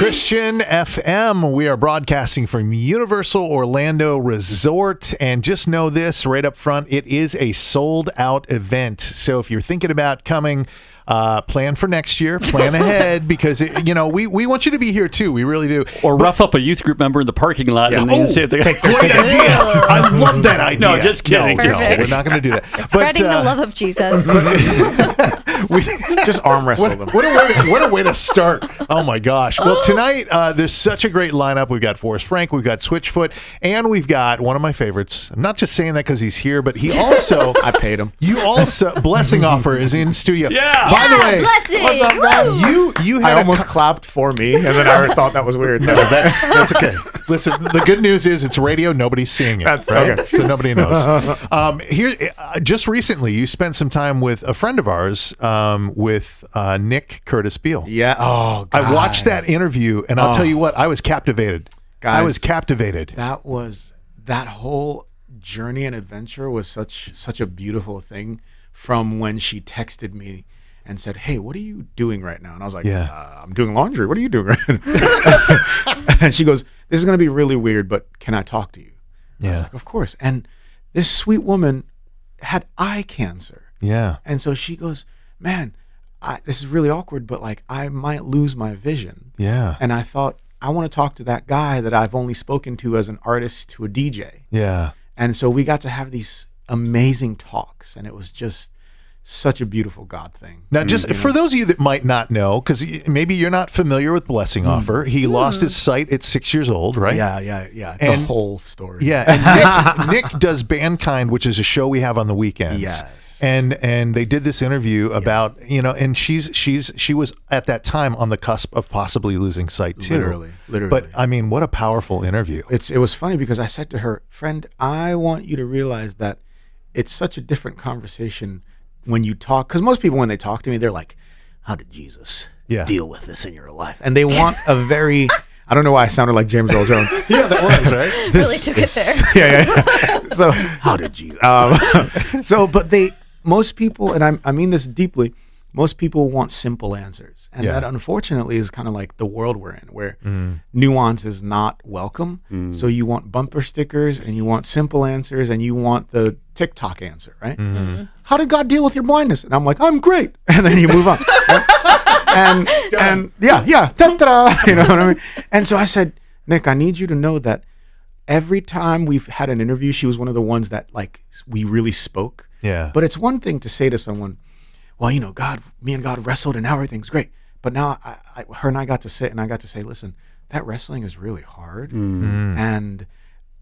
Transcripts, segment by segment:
Christian FM. We are broadcasting from Universal Orlando Resort. And just know this right up front, it is a sold-out event. So if you're thinking about coming, plan for next year, plan ahead, because we want you to be here too. We really do. Or rough up a youth group member in the parking lot. Yeah. And say great idea. I love that idea. No, just kidding. No, we're not going to do that. Spreading the love of Jesus. We just arm wrestle them. What a way to start. Oh my gosh. Well, tonight there's such a great lineup. We've got Forrest Frank, we've got Switchfoot, and we've got one of my favorites. I'm not just saying that because he's here, but he also I paid him. You also Blessing Offor is in studio. Yeah. By the way, Blessing. What's up, guys? you had I almost clapped for me, and then I thought that was weird. No, that's okay. Listen, the good news is it's radio. Nobody's seeing it. That's right? okay. So nobody knows. Just recently, you spent some time with a friend of ours, with Nick Curtis Beale. Yeah. Oh, guys. I watched that interview, and I'll tell you what, I was captivated. Guys, I was captivated. That whole journey and adventure was such a beautiful thing. From when she texted me and said, "Hey, what are you doing right now?" And I was like, "I'm doing laundry. What are you doing right now?" And she goes, "This is going to be really weird, but can I talk to you?" And I was like, "Of course." And this sweet woman had eye cancer. Yeah. And so she goes, "Man, this is really awkward, but like I might lose my vision." Yeah. And I thought, I want to talk to that guy that I've only spoken to as an artist to a DJ. Yeah. And so we got to have these amazing talks, and it was just such a beautiful God thing. Now, just for those of you that might not know, because maybe you're not familiar with Blessing Offor, he lost his sight at 6 years old, right? Yeah. It's a whole story. Yeah, and Nick does Bandkind, which is a show we have on the weekends. Yes. And they did this interview about, and she was at that time on the cusp of possibly losing sight too. Literally. But I mean, what a powerful interview. It was funny because I said to her, "Friend, I want you to realize that it's such a different conversation when you talk," because most people, when they talk to me, they're like, "How did Jesus deal with this in your life?" And they want a very, I don't know why I sounded like James Earl Jones. Yeah, that was, right? Really took it there. Yeah. So, how did Jesus? But most people, and I mean this deeply, most people want simple answers. And that unfortunately is kind of like the world we're in, where nuance is not welcome. So you want bumper stickers, and you want simple answers, and you want the TikTok answer, right? How did God deal with your blindness? And I'm like, "I'm great." And then you move on. Right? and da-da-da, you know what I mean? And so I said, "Nick, I need you to know that every time we've had an interview, she was one of the ones that like we really spoke." Yeah. But it's one thing to say to someone, "Well, me and God wrestled and now everything's great." But now her and I got to sit and I got to say, "Listen, that wrestling is really hard. And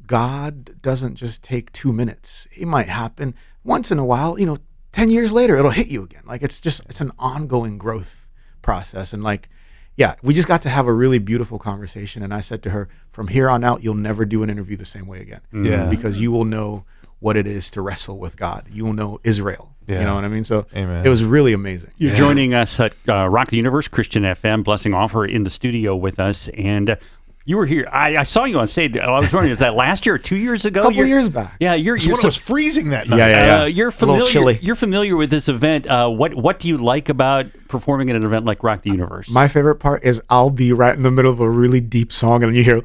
God doesn't just take 2 minutes. It might happen once in a while, 10 years later, it'll hit you again." Like it's an ongoing growth process. And like, we just got to have a really beautiful conversation. And I said to her, from here on out, you'll never do an interview the same way again. Yeah. Because you will know what it is to wrestle with God. You will know Israel. Yeah. You know what I mean? So Amen. It was really amazing. You're joining us at Rock the Universe, Christian FM, Blessing Offor in the studio with us. And you were here. I saw you on stage. I was wondering, is that last year or 2 years ago? A couple years back. Yeah, It was freezing that night. Yeah. You're A familiar. little chilly. You're familiar with this event. What do you like about performing at an event like Rock the Universe? My favorite part is I'll be right in the middle of a really deep song and then you hear,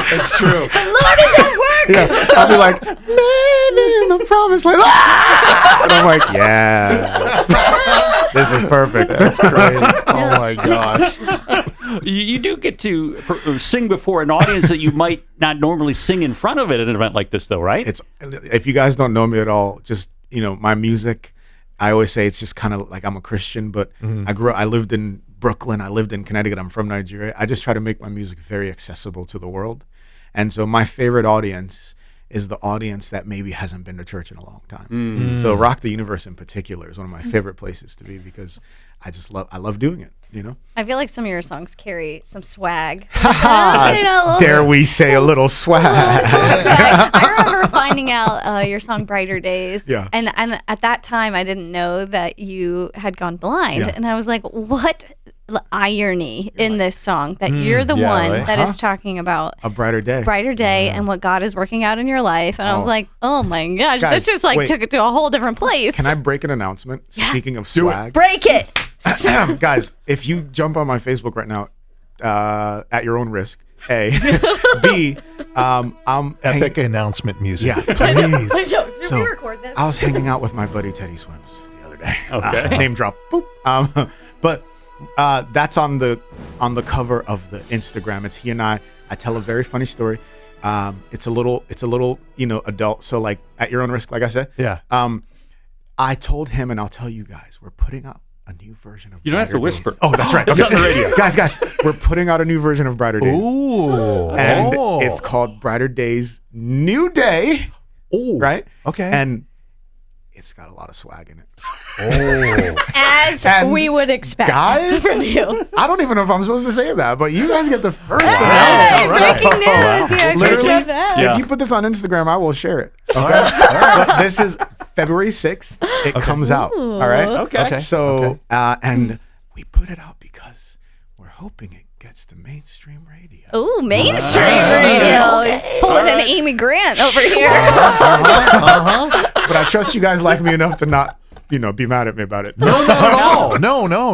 It's true. The Lord is at work. yeah, I'll be like, "Man in the promised land." And I'm like, "Yes, this is perfect." That's great. Oh my gosh. You do get to sing before an audience that you might not normally sing in front of at an event like this, though, right? If you guys don't know me at all, just my music. I always say it's just kind of like I'm a Christian, but I lived in Brooklyn. I lived in Connecticut. I'm from Nigeria. I just try to make my music very accessible to the world. And so my favorite audience is the audience that maybe hasn't been to church in a long time. So Rock the Universe in particular is one of my favorite places to be because I love doing it, I feel like some of your songs carry some swag. Dare we say a little swag? Little swag. I remember finding out your song "Brighter Days," Yeah. and at that time I didn't know that you had gone blind, Yeah. and I was like, "What irony in this song that you're the one right? that is talking about A brighter day. and what God is working out in your life." And I was like, "Oh my gosh, Guys, this just like wait. took it to a whole different place." Can I break an announcement? Speaking of Do it. swag. break it? Guys, if you jump on my Facebook right now, at your own risk, A. B, I'm Epic announcement music. Yeah, please. Should So, we record this? I was hanging out with my buddy Teddy Swims the other day. Okay. Name drop. Boop. But that's on the cover of the Instagram. It's he and I. I tell a very funny story. It's a little adult. So like at your own risk, like I said. Yeah. I told him, and I'll tell you guys, we're putting out a new version of. You don't have to Brighter whisper. Days. Oh, that's right. It's on the radio. guys, we're putting out a new version of Brighter Days. Ooh. And it's called Brighter Days New Day. Ooh. Right? Okay. And it's got a lot of swag in it. Oh. As And we would expect guys, from you. I don't even know if I'm supposed to say that, but you guys get the first to know. Hey, All right. breaking news here. Literally, Christian FM. Yeah. if you put this on Instagram, I will share it. Okay. But this is February 6th. It comes out. All right. Okay. So, and we put it out because we're hoping it gets to mainstream radio. Ooh, mainstream radio. Pulling an Amy Grant over here. But I trust you guys like me enough to not, be mad at me about it. No, not at all.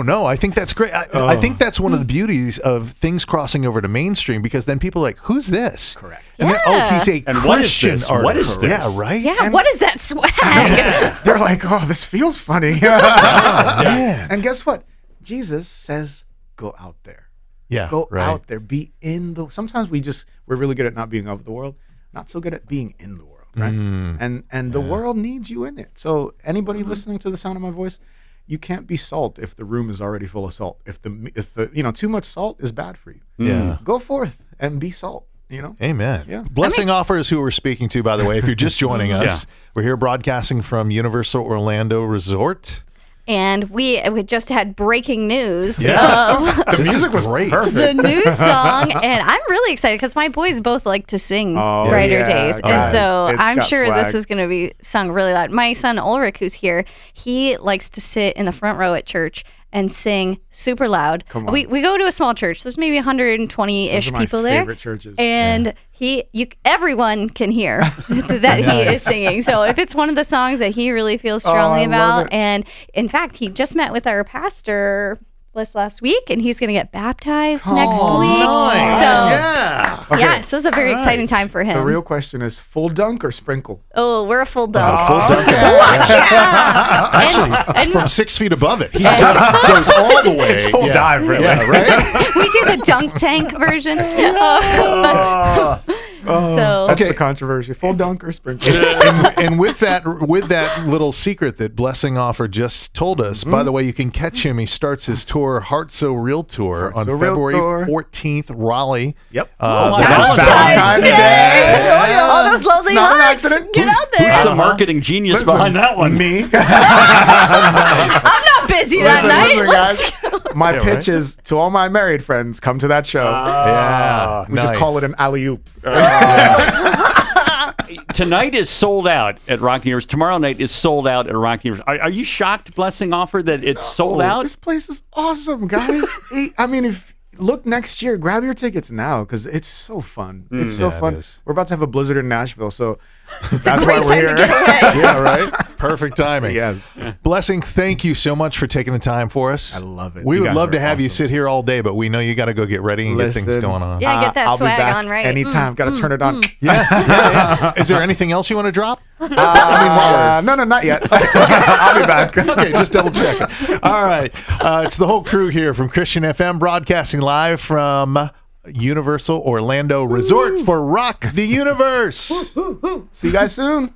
No. I think that's great. I think that's one of the beauties of things crossing over to mainstream, because then people are like, who's this? Correct. And then, he's a And what is Christian this? artist. What is this? Yeah, right? Yeah, what is that swag? They're like, oh, this feels funny. Yeah. And guess what? Jesus says, go out there. Yeah, Go right. out there. Be in the. Sometimes we're really good at not being of the world, not so good at being in the world, right? And the world needs you in it. So anybody listening to the sound of my voice, you can't be salt if the room is already full of salt. If the too much salt is bad for you. Yeah. Go forth and be salt. Amen. Yeah. Blessing Offers, who we're speaking to, by the way, if you're just joining us, we're here broadcasting from Universal Orlando Resort. And we just had breaking news Yeah. of The music was great. the new song, and I'm really excited because my boys both like to sing Brighter yeah, Days, and guys, so it's I'm got sure swag. this is going to be sung really loud. My son Ulrich, who's here, he likes to sit in the front row at church and sing super loud. Come on. We go to a small church. There's maybe 120-ish Those are my people there. favorite churches. And everyone can hear that he is singing. So if it's one of the songs that he really feels strongly I love about, it. and in fact, he just met with our pastor last week, and he's going to get baptized next week. Nice. So Yeah. yeah, so it's a very exciting time for him. The real question is full dunk or sprinkle? Oh, we're a full dunk. Full dunk. Yeah. Actually, And- from 6 feet above it. He goes all the way. It's full dive, really. Yeah, right? we do the dunk tank version. So That's Okay. the controversy. Full dunk or sprinkle? and with that little secret that Blessing Offer just told us, by the way, you can catch him. He starts his tour, Heart So Real Tour, on So Real February Tour. 14th, Raleigh. Yep. Valentine's Day. Day. All those lovely It's not an hearts. accident. Get out Who's there. the marketing genius Listen, behind that one? Me. I'm not busy that night. Listen, Let's guys. go. My Yeah, pitch right? is to all my married friends, come to that show. Yeah. we just call it an alley-oop. Tonight is sold out at Rock Universe. Tomorrow night is sold out at Rock Universe. Are you shocked, Blessing Offer, that it's sold out? This place is awesome, guys. I mean, if look next year, grab your tickets now because it's so fun. It's so Yeah, it fun. is. We're about to have a blizzard in Nashville, so that's why great we're time here. to get away. Yeah, right? Perfect timing. Yes. Blessing, thank you so much for taking the time for us. I love it. We You would guys love are to have you awesome. sit here all day, but we know you got to go get ready and get things Listen, going on. Yeah, get that I'll swag be back on, right? anytime. Got to turn it on. Yeah. Is there anything else you want to drop? No, not yet. I'll be back. Okay, just double check it. All right. It's the whole crew here from Christian FM, broadcasting live from Universal Orlando Resort for Rock the Universe. See you guys soon.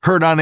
Heard on